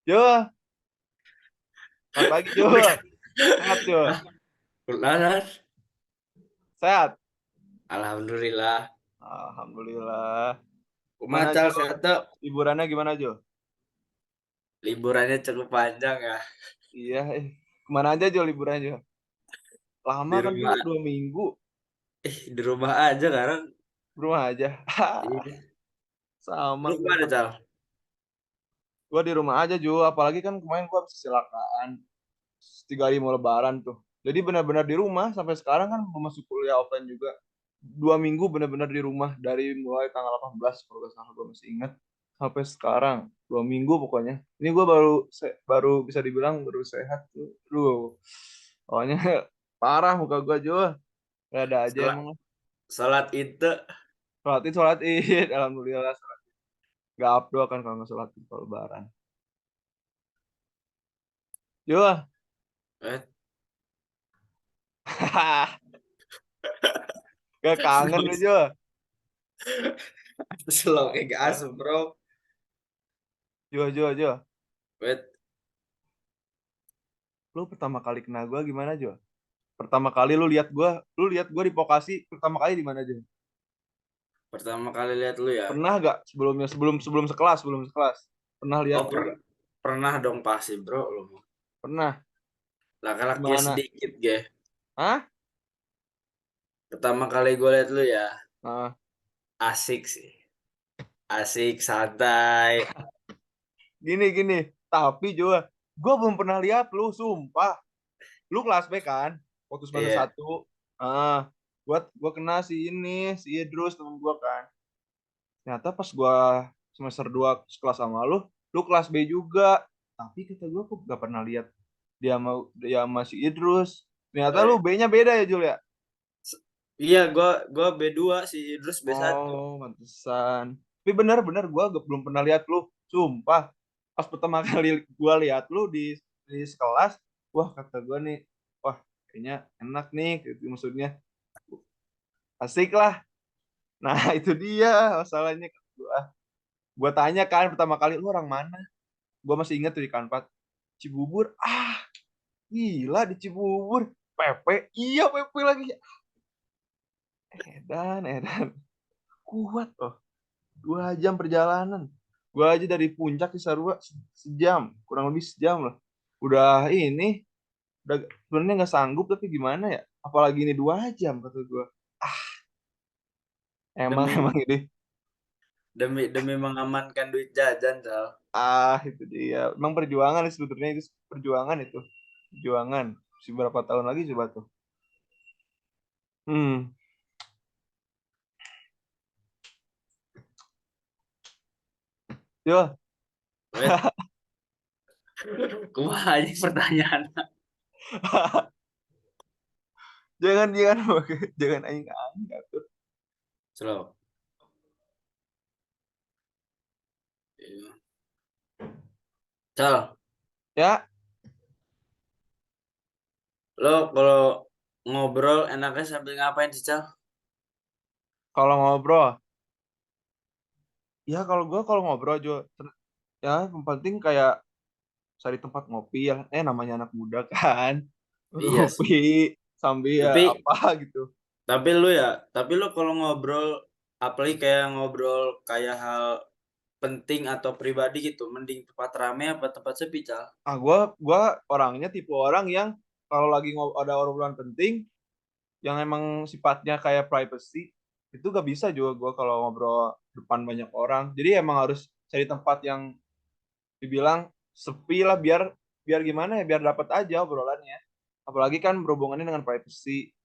Jo, selamat pagi Jo. Sehat Jo? Ah, benar. Sehat? Alhamdulillah. Alhamdulillah. Gimana Kumacal Jo? saya tuh Liburannya gimana Jo? liburannya cukup panjang ya. Iya, kemana aja Jo liburannya Jo? Lama Di kan Jo, rumah, 2 minggu. di rumah aja sekarang. Di rumah aja. Iya. Sama Lu gue. kemana, Cal? Gue di rumah aja Jo, apalagi kan kemarin gue habis kecelakaan. 3 hari mau lebaran tuh. Jadi benar-benar di rumah sampai sekarang kan belum masuk kuliah offline juga. 2 minggu benar-benar di rumah dari mulai tanggal 18 kalau nggak salah gue masih ingat sampai sekarang 2 minggu pokoknya. Ini gue baru bisa dibilang baru sehat tuh. Duh, pokoknya parah muka gue juga. Gak ada aja Salat, emang. salat itu. Sholat id, alhamdulillah. Gak abdul kan kalau nggak sholat id kalau lebaran. Jo, Eh, gak kangen lu Jo. slow kayak asuh, bro. Jo, Jo, Jo. Wait, Lu pertama kali kena gue gimana Jo? Pertama kali lu lihat gua di Pokasi pertama kali di mana aja? pertama kali lihat lu ya. Pernah gak sebelumnya sebelum sekelas? Pernah lihat Oh, gua gak? pernah dong pasti, bro. Lu Pernah. laki-lakinya Gimana? sedikit, ge. Hah? Pertama kali gue lihat lu ya, Nah, asik sih. Asik, santai. gini gini. Tapi juga gua belum pernah lihat lu, sumpah. Lu kelas B kan? Waktu semester Iya. satu. Ah, gua kena si Idrus temen gua kan. Ternyata pas gua semester 2 sekelas sama lu kelas B juga. Tapi kata gua kok gak pernah lihat dia masih Idrus. Ternyata Oh, lu iya. B-nya beda ya, Jul ya? Iya, gua B2 si Idrus B1. Oh, pantesan. Tapi benar-benar gue belum pernah lihat lu. Sumpah. Pas pertama kali gue lihat lu di sekelas, wah kata gue nih, wah kayaknya enak nih, gitu maksudnya. Asik lah. Nah itu dia masalahnya. Gue tanya kan pertama kali, lu orang mana? Gue masih ingat tuh di Kanpat. Cibubur. Ah, gila di Cibubur. PP. Iya PP lagi. Edan. Kuat loh. 2 jam perjalanan. Gua aja dari puncak ke Sarua sejam, kurang lebih sejam lah. Udah ini, udah sebenarnya nggak sanggup tapi gimana ya? Apalagi ini 2 jam kata gua. Ah, emang Demi emang ini. demi demi mengamankan duit jajan, Cal. Ah, itu dia. Emang perjuangan sih sebetulnya itu perjuangan itu. Perjuangan. Si berapa tahun lagi coba tuh. Hmm. Yo, Wait, kumaha aja pertanyaan. jangan jangan jangan aing angkat tuh. Slow. Iya. Cal, Ya, lo kalau ngobrol enaknya sambil ngapain sih, Cal? kalau ngobrol, ya kalau ngobrol Jo, ya yang penting kayak cari tempat ngopi ya namanya anak muda kan Iya ngopi sih. sambil ya Tapi apa gitu. tapi lu kalau ngobrol apalagi kayak ngobrol kayak hal penting atau pribadi gitu, mending tempat rame apa tempat sepi, Cal? Gua orangnya tipe orang yang kalau lagi ada obrolan penting yang emang sifatnya kayak privacy itu gak bisa juga gua kalau ngobrol depan banyak orang, jadi emang harus cari tempat yang dibilang sepi lah biar biar gimana ya biar dapat aja obrolannya, apalagi kan berhubungannya dengan privacy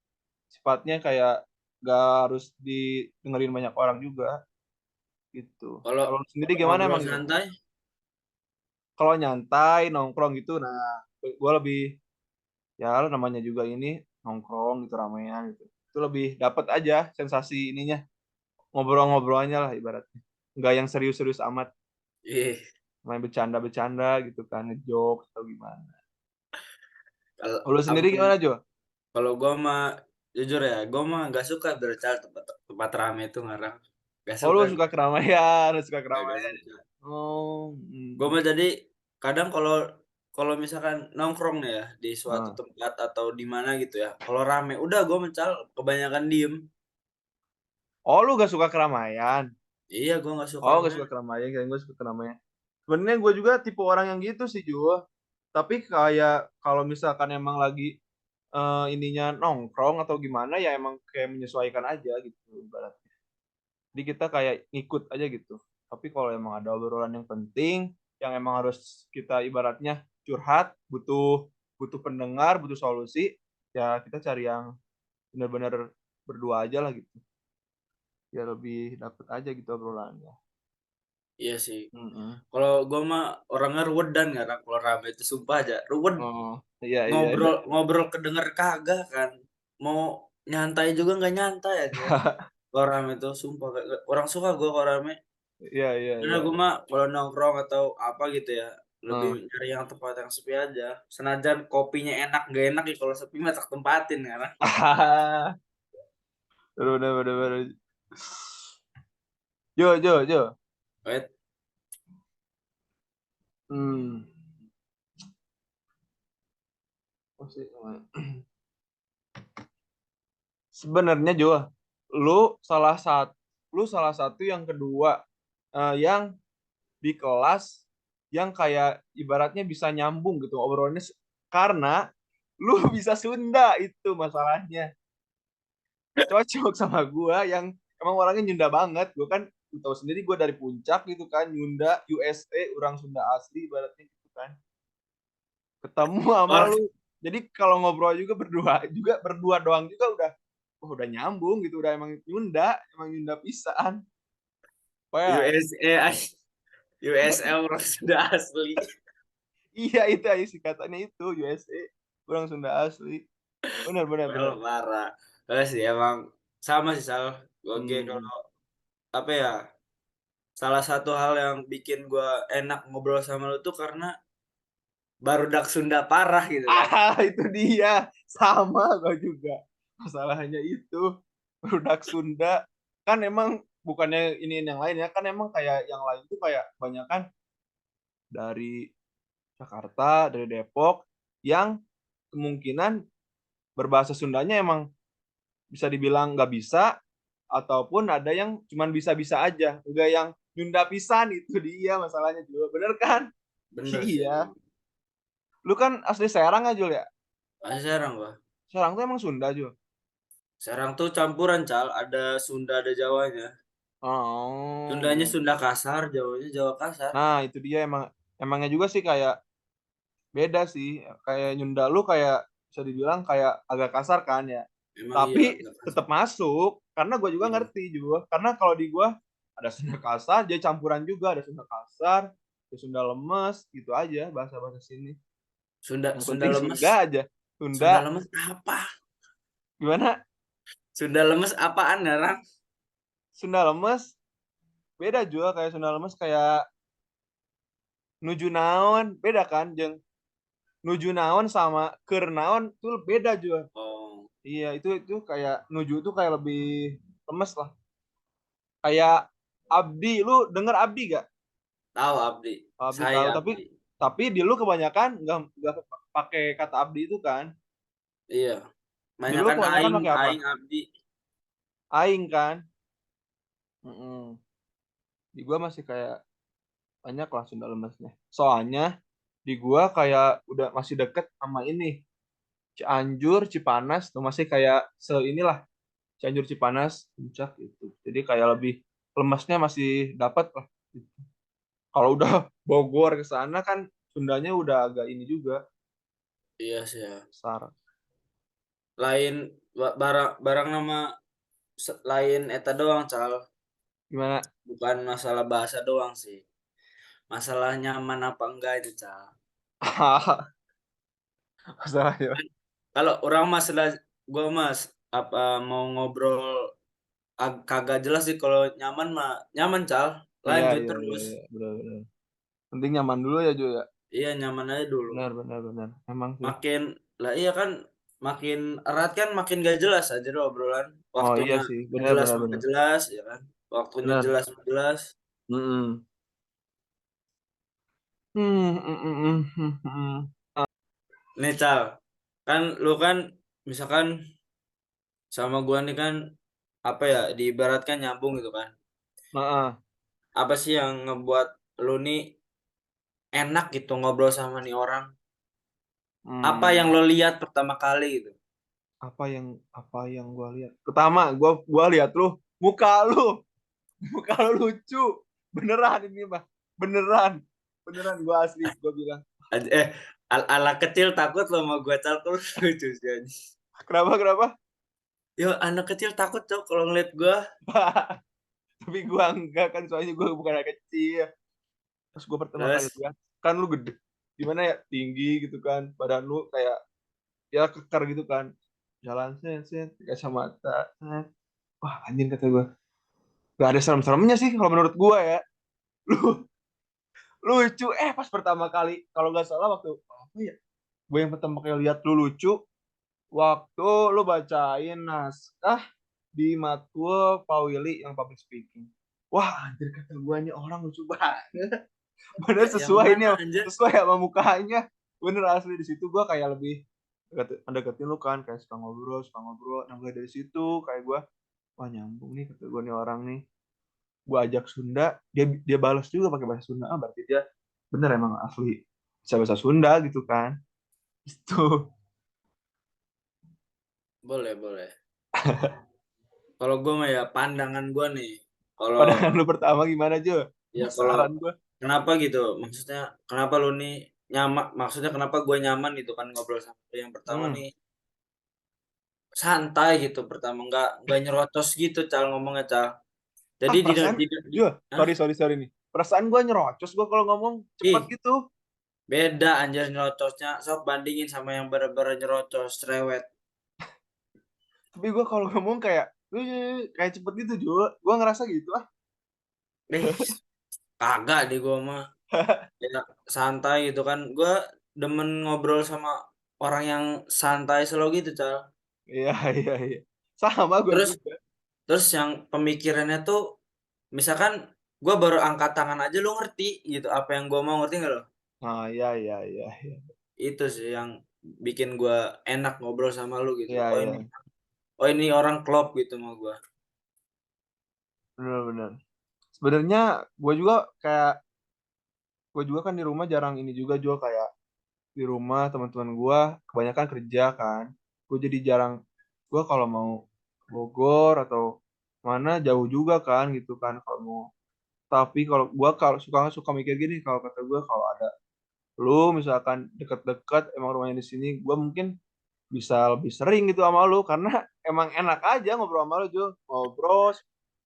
sifatnya kayak gak harus didengerin banyak orang juga gitu. Kalau Kalau lu sendiri kalau gimana ngobrol emang Jo? santai, Kalau nyantai nongkrong gitu, nah gue lebih ya namanya juga ini nongkrong gitu ramean gitu. Itu lebih dapat aja sensasi ininya ngobrol-ngobrolnya lah ibaratnya. Nggak yang serius-serius amat, ih, main bercanda-bercanda gitu kan, ngejok atau gimana. kalau Kalau lu sendiri ampun, gimana Jo? kalau gua mah jujur ya, gua mah nggak suka bercal tempat tempat rame itu ngarang. Gak Oh lu suka, suka keramaian, lu suka gak keramaian. suka. Oh, Gua mah jadi kadang kalau kalau misalkan nongkrong nih ya, di suatu Heeh. tempat atau di mana gitu ya, kalau rame, udah gue mencal kebanyakan diem. Oh, lu gak suka keramaian? Iya, gue nggak suka Oh, gak ramai. suka keramaian, kirain gua suka keramaian. Sebenarnya gue juga tipe orang yang gitu sih, Ju. Tapi kayak kalau misalkan emang lagi ininya nongkrong atau gimana ya emang kayak menyesuaikan aja gitu ibaratnya. Jadi kita kayak ngikut aja gitu. Tapi kalau emang ada obrolan yang penting, yang emang harus kita ibaratnya curhat, butuh butuh pendengar, butuh solusi, ya kita cari yang benar-benar berdua aja lah gitu. Biar lebih dapet aja gitu obrolannya. Iya sih. Mm-mm. Kalau gue mah orangnya ruwedan kadang kalau rame itu sumpah aja, ruwet. Oh, iya iya iya. Ngobrol ngobrol kedenger kagak kan. Mau nyantai juga nggak nyantai anjir. Kalau rame itu sumpah kayak kurang suka gue kalau rame. Iya iya Karena iya. gue mah kalau nongkrong atau apa gitu ya, lebih Heeh. nyari yang tempat yang sepi aja. Senajan kopinya enak nggak enak ya kalau sepi mah tak tempatin karena. Bener bener bener. Jo Jo Jo. Wait, Hmm. Oh, sih. Sebenarnya Jo, lu salah satu yang kedua yang di kelas yang kayak ibaratnya bisa nyambung gitu obrolannya karena lu bisa Sunda itu masalahnya. Cocok sama gua yang emang orangnya Nyunda banget. Gua kan lu tahu sendiri gua dari puncak gitu kan, Nyunda, USA, orang Sunda asli ibaratnya gitu kan. Ketemu sama orang lu. Jadi kalau ngobrol juga berdua doang juga udah oh, udah nyambung gitu, udah emang Nyunda pisan. Oh ya, USA USL orang sudah asli. iya itu aja singkatannya itu USA, orang Sunda asli. Benar benar Well, benar. parah. Enggak sih emang sama sih Sal. Oke Hmm. kalau apa ya, salah satu hal yang bikin gua enak ngobrol sama lu tuh karena barudak Sunda parah gitu kan. Ah, itu dia. Sama gua juga. Masalahnya itu produk Sunda kan emang bukannya ini yang lain ya, kan emang kayak yang lain tuh kayak banyak kan dari Jakarta, dari Depok yang kemungkinan berbahasa Sundanya emang bisa dibilang nggak bisa ataupun ada yang cuman bisa-bisa aja, enggak yang Nyunda pisan itu dia masalahnya juga. Bener kan? Bener sih Iya. emang. Lu kan asli Serang aja Jul ya? Masih Serang gua. Serang tuh emang Sunda Jul. Serang tuh campuran Cal, ada Sunda ada Jawanya. Oh, Sundanya iya. Sunda kasar, Jawanya Jawa kasar. Nah, itu dia emangnya juga sih kayak beda sih. Kayak Nyunda lu kayak bisa dibilang kayak agak kasar kan ya. Emang iya Tapi agak kasar. tetap masuk karena gue juga Iya. ngerti juga. Karena kalau di gue ada Sunda kasar, jadi campuran juga ada Sunda kasar, ada Sunda lemes, gitu aja bahasa-bahasa sini. Sunda Yang Sunda penting lemes. Sunda aja. Sunda Sunda lemes apa? gimana? Sunda lemes apaan ya, Rang? Sunda lemes beda juga kayak Sunda lemes kayak nuju naon beda kan jeng nuju naon sama keur naon tuh beda juga. Oh, Iya itu kayak nuju tuh kayak lebih lemes lah. Kayak Abdi, lu denger Abdi gak? tahu Abdi. Abdi tahu Saya tapi Abdi. di lu kebanyakan nggak pakai kata Abdi itu kan? Iya. Di lu Banyakan kebanyakan aing pakai apa? aing Abdi. Aing kan? Mm-mm. Di gua masih kayak banyak lah Sunda lemesnya. Soalnya di gua kayak udah masih deket sama ini Cianjur, Cipanas tuh masih kayak inilah Cianjur, Cipanas, Puncak gitu. Jadi kayak lebih lemesnya masih dapat lah. Kalau udah Bogor ke sana kan Sundanya udah agak ini juga Iya sih ya. besar. Lain barang barang nama lain eta doang, Cal. Gimana? Bukan masalah bahasa doang sih. Masalah nyaman apa enggak itu, Cal. Masalahnya. Kalau orang mas gua mas apa mau ngobrol kagak jelas sih kalau nyaman mah nyaman cal Iya, lanjut iya, iya, terus. iya. Benar, benar. Penting nyaman dulu ya, Jo ya. Iya nyaman aja dulu. Benar, benar, benar. Emang sih. Makin lah iya kan makin erat kan makin gak jelas aja deh obrolan. Oh iya Waktunya sih. nggak Benar, jelas benar, mah nggak benar. jelas ya kan. Waktunya Benar. jelas mah jelas. Mm-mm. Hmm, hmm, hmm, hmm, hmm. Nih Cal, kan lu kan misalkan sama gua nih kan apa ya diibaratkan nyambung gitu kan. Heeh. Apa sih yang ngebuat lu nih enak gitu ngobrol sama nih orang? Apa yang Hmm, lo lihat pertama kali gitu? apa yang gua lihat? Pertama, gua lihat lu, muka lu, muka lu lucu. Beneran ini, Bah. Beneran. Beneran gua asli, gua bilang. Eh, ala kecil takut lo sama gua Cal terus lucu sih anjing. Kenapa, kenapa? Yo, anak kecil takut Cok kalau ngeliat gua. Tapi gua enggak kan, soalnya gua bukan anak kecil. Pas gua pertama kali Terus lihat, kan lu gede. Gimana ya? Tinggi gitu kan. Badan lu kayak ya kekar gitu kan. Jalan sen sen kacamata. Set. Wah, anjing kata gua. Gak ada serem-seremnya sih kalau menurut gua ya. Lu lucu pas pertama kali kalau nggak salah waktu apa ya, gue yang pertama kali lihat lu lucu waktu lu bacain naskah di matkul Pak Willy yang public speaking. Wah, anjir kata gue, ini orang lucu banget. Bener yang sesuai ini, mana anjir? sesuai sama mukanya. Bener asli, di situ gue kayak lebih deketin lu kan, kayak suka ngobrol. Nah, mulai dari situ kayak gue, wah nyambung nih kata gue, nih orang nih. Gue ajak Sunda, dia dia balas juga pakai bahasa Sunda. Ah, berarti dia bener emang asli bisa bahasa Sunda gitu kan. Itu. Boleh, boleh. Kalau gua mah ya pandangan gua nih. Kalau Pandangan lu pertama gimana, Jo? ya kalau Penasaran gue. kenapa gitu? Maksudnya kenapa lu nih nyaman? Maksudnya kenapa gua nyaman gitu kan ngobrol sama lu yang pertama Hmm. nih santai gitu pertama nggak nyerocos gitu Cal ngomongnya Cal. Jadi Perasaan, di Jo, ah sorry nih. Perasaan gue nyerocos gue kalau ngomong cepet ih gitu. beda anjir nyerocosnya sok bandingin sama yang bener-bener nyerocos cerewet. Tapi gue kalau ngomong kayak, kayak cepet gitu, Jo. Gue ngerasa gitu ah. Eh kagak deh gua mah. Ya santai gitu kan. Gua demen ngobrol sama orang yang santai slow gitu Cal. Iya, iya, iya. Sama gue Terus juga. terus yang pemikirannya tuh misalkan gua baru angkat tangan aja lu ngerti gitu apa yang gua mau ngerti nggak lo? Nah, iya, iya, iya, iya. Itu sih yang bikin gua enak ngobrol sama lu gitu. Iya, iya. Oh ini orang klop gitu sama gua. Bener-bener. Sebenarnya gue juga kayak, gue juga kan di rumah jarang ini juga, juga kayak di rumah teman-teman gue kebanyakan kerja kan. Gue jadi jarang, gue kalau mau ke Bogor atau mana jauh juga kan gitu kan kalau mau. Tapi kalau gue, kalau suka suka mikir gini, kalau kata gue kalau ada lu misalkan deket-deket emang rumahnya di sini, gue mungkin bisa lebih sering gitu sama lu karena emang enak aja ngobrol sama lu, Jo. Ngobrol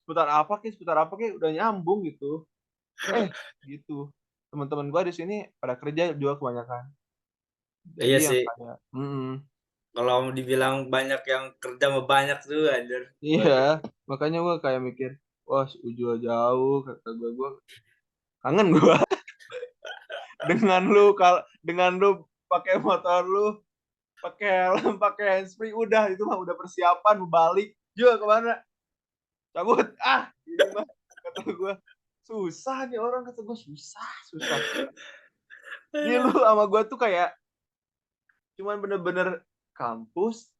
seputar apa kek udah nyambung gitu. Gitu. Teman-teman gue di sini pada kerja juga kebanyakan. Jadi Iya yang sih. kayak, Kalau dibilang banyak yang kerja mah banyak tuh anjir. iya, Waduh. makanya gue kayak mikir, wah si Ujo jauh, kata gue kangen gue dengan lu pakai motor lu, pakai helm, pakai handsfree, udah itu mah udah persiapan mau balik. Jo kemana? Cabut, ini mah kata gue susah nih orang, kata gue susah, susah. Ini lu sama gue tuh kayak cuman bener-bener kampus,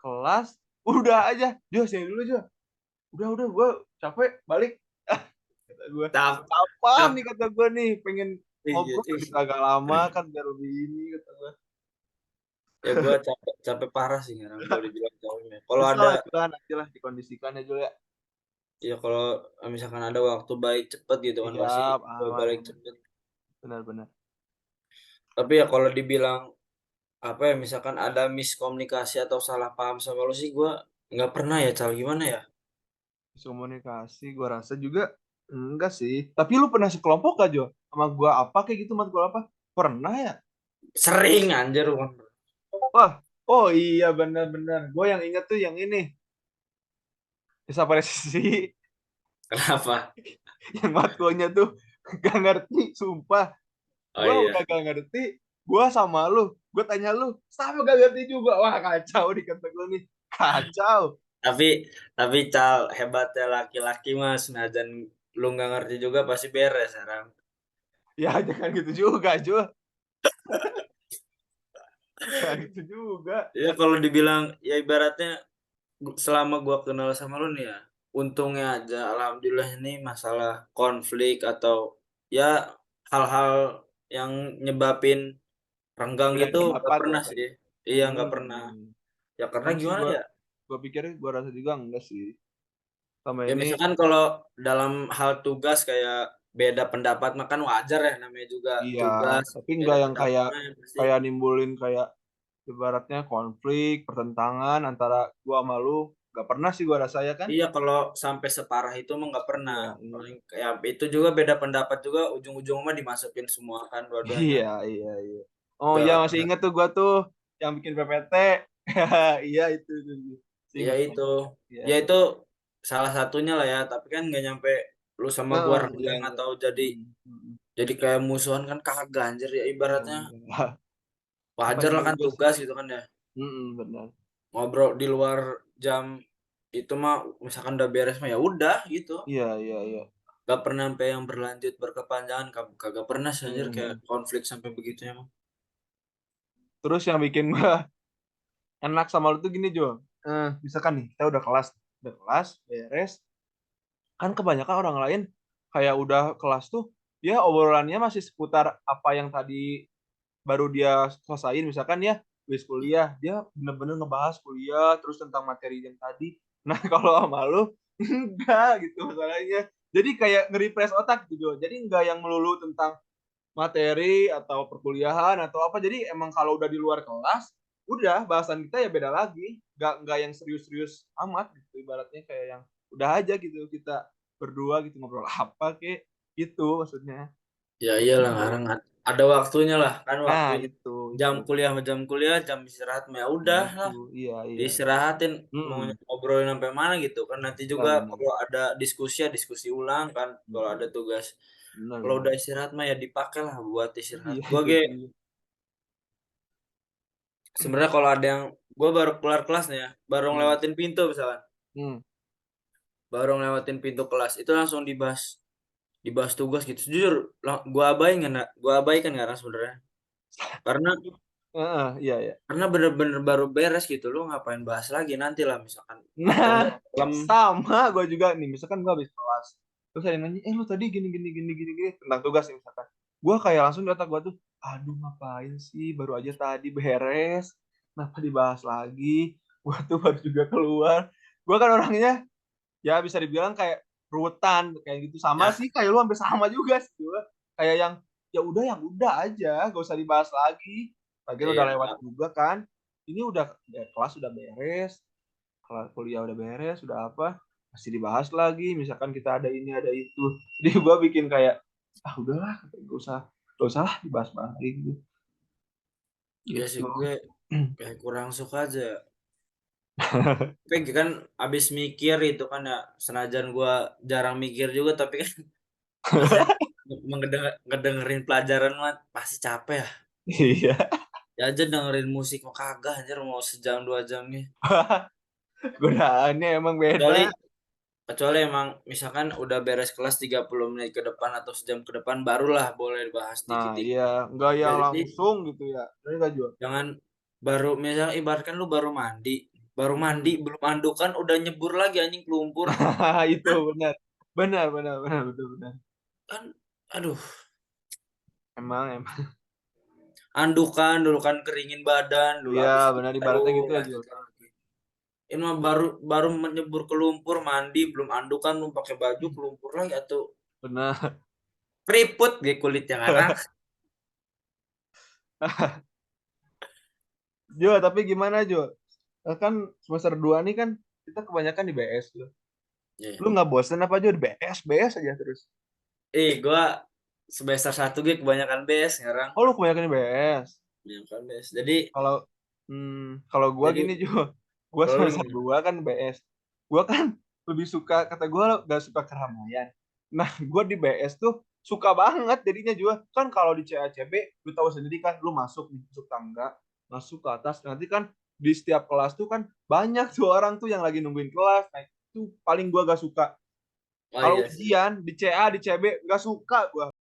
kelas, udah aja. Jo sini dulu, Jo. Udah gue capek balik. Kata gue, Cap kapan cap nih, kata gue nih pengen iya, ngobrol gitu agak lama kan biar lebih ini, kata gue. ya gua capek capek parah sih sekarang kalau dibilang capeknya. Kalau Susah ada lah juga nanti lah dikondisikan ya, Jo ya. ya kalau misalkan ada waktu baik cepet gitu kan pasti Siap, gua aman, balik aman. cepet. Benar-benar. Tapi ya kalau dibilang apa ya misalkan ada miskomunikasi atau salah paham sama lu sih gua nggak pernah ya Cal gimana ya? Komunikasi, gua rasa juga enggak sih. Tapi lu pernah sekelompok gak, Jo? Sama gua apa kayak gitu, matkul apa? Pernah ya? Sering anjir Wan. Wah, oh iya benar-benar. Gue yang inget tuh yang ini. Desa Presisi. Kenapa? Yang matkulnya tuh gak ngerti, sumpah. Oh Gue iya. udah gak ngerti. Gue sama lu. Gue tanya lu. Sama gak ngerti juga. Wah kacau nih kata gue nih. Kacau. Tapi Cal hebatnya laki-laki mah senajan lu nggak ngerti juga pasti beres sekarang. Ya jangan gitu juga, Jul. Jangan gitu juga. Ya kalau dibilang ya ibaratnya selama gua kenal sama lu nih ya, untungnya aja alhamdulillah ini masalah konflik atau ya hal-hal yang nyebabin renggang Beda gitu nggak pendapat ya pernah tadi. sih. Iya nggak pernah. Hmm. Ya karena Enggak sih gimana ya, gua pikir gua rasa juga enggak sih. Sama ya ini misalkan kalau dalam hal tugas kayak beda pendapat mah kan wajar ya namanya juga iya, tugas, tapi beda enggak yang pendapat kayak mah ya pasti kayak nimbulin kayak ibaratnya konflik, pertentangan antara gua sama lu, enggak pernah sih gua rasa ya kan? iya kalau sampai separah itu mah nggak pernah. Iya, iya. Paling kayak itu juga beda pendapat juga ujung-ujungnya mah dimasukin semua kan dua-duanya. Iya, iya, iya. Oh iya masih Nggak inget tuh gua tuh yang bikin PPT. Iya itu. Masih ya inget gua. itu. Iya, Ya iya. itu salah satunya lah ya, tapi kan nggak nyampe lu sama gua Heeh, iya, renggang iya. atau Hmm. jadi kayak musuhan kan kagak anjir ya Iya, ibaratnya enggak. Pas wajar lah kan juga sih. tugas gitu kan ya. Benar. Ngobrol di luar jam itu mah misalkan udah beres mah ya udah gitu. Iya, iya, iya. Gak pernah sampai yang berlanjut berkepanjangan kagak pernah sih anjir kayak Hmm. konflik sampai begitunya mah. Terus yang bikin gua enak sama lu tuh gini Jo. Misalkan nih kita udah kelas beres, kan kebanyakan orang lain kayak udah kelas tuh dia obrolannya masih seputar apa yang tadi baru dia selesaiin misalkan ya wis kuliah dia bener-bener ngebahas kuliah terus tentang materi yang tadi. Nah kalau sama lu enggak gitu masalahnya, jadi kayak nge-refresh otak gitu Jo, jadi enggak yang melulu tentang materi atau perkuliahan atau apa, jadi emang kalau udah di luar kelas udah bahasan kita ya beda lagi, nggak yang serius-serius amat gitu, ibaratnya kayak yang udah aja gitu kita berdua gitu ngobrol apa kek gitu maksudnya. Ya iyalah ngarang ada waktunya lah kan Nah waktunya. itu Jam kuliah mah jam kuliah, jam istirahat mah ya nah udah itu lah iya iya. diistirahatin mau Mm-mm. ngobrolin sampai mana gitu kan nanti juga Benar kalau ada diskusi ya diskusi ulang kan kalau ada Mm-mm. tugas. Kalau udah Benar istirahat mah ya dipakailah buat istirahat. iya Gua itu ge dia. sebenarnya kalau ada yang gua baru kelar kelas nih ya, baru Hmm. ngelewatin pintu misalkan, Hmm. baru ngelewatin pintu kelas itu langsung dibahas dibahas tugas gitu. Jujur gua abaikan gua abaikan karena sebenarnya. Karena Iya iya. karena bener-bener baru beres gitu, lu ngapain bahas lagi nanti lah misalkan atau Nah, enggak malam sama gue juga nih. Misalkan gue habis kelas, terus ada yang nanya, lu tadi gini tentang tugas nih misalkan. Gue kayak langsung di otak gue tuh, aduh ngapain sih, baru aja tadi beres, kenapa dibahas lagi? Gue tuh baru juga keluar. Gue kan orangnya, ya bisa dibilang kayak ruwetan kayak gitu. Sama ya sih, kayak lu hampir sama juga sih gue. Kayak yang udah aja, gak usah dibahas lagi. Lagian udah iya lewat juga kan. Ini udah kelas udah beres, kalau kuliah udah beres udah apa masih dibahas lagi misalkan kita ada ini ada itu, jadi gue bikin kayak udahlah gak usah lah dibahas lagi gitu iya sih gitu. gue kayak kurang suka aja. Tapi kan abis mikir itu kan ya senajan gua jarang mikir juga tapi kan namanya ngedengerin pelajaran mah pasti capek ya. Iya. Ya aja dengerin musik mah kagak anjir mau sejam 2 jamnya. Godaannya emang beda. Kecuali kecuali emang misalkan udah beres kelas 30 menit ke depan atau sejam ke depan barulah boleh bahas Nah dikit-dikit. iya nggak yang Jadi langsung gitu ya, jadi nggak jual. jangan baru misal ibaratkan lu baru mandi belum mandukan udah nyebur lagi anjing ke lumpur. Itu benar benar betul benar. Kan aduh, Emang andukan dulu kan keringin badan dulu iya habis itu benar baru ibaratnya gitu ya Jul. lanjutkan lagi. Ini mah baru baru menyebur ke lumpur mandi belum andukan belum pakai baju ke lumpur lagi atau Benar. keriput di kulitnya ngarang. Jo tapi gimana Jo. Kan semester 2 nih kan kita kebanyakan di BS tuh. Iya. Lu nggak bosen apa aja di BS aja terus? Gua semester 1 gue kebanyakan BS sekarang. Oh lu kebanyakan di BS. Kebanyakan BS. Jadi Kalau kalau gua jadi gini juga, gua kalau lu semester gimana? 2 kan BS. Gua kan lebih suka kata gua gak suka keramaian. Nah, gua di BS tuh suka banget jadinya juga kan kalau di CACB lu tahu sendiri kan lu masuk nih masuk tangga masuk ke atas nanti kan di setiap kelas tuh kan banyak tuh orang tuh yang lagi nungguin kelas, nah itu paling gua gak suka. Oh Kalau iya sih. ujian di CA di CB gak suka gua.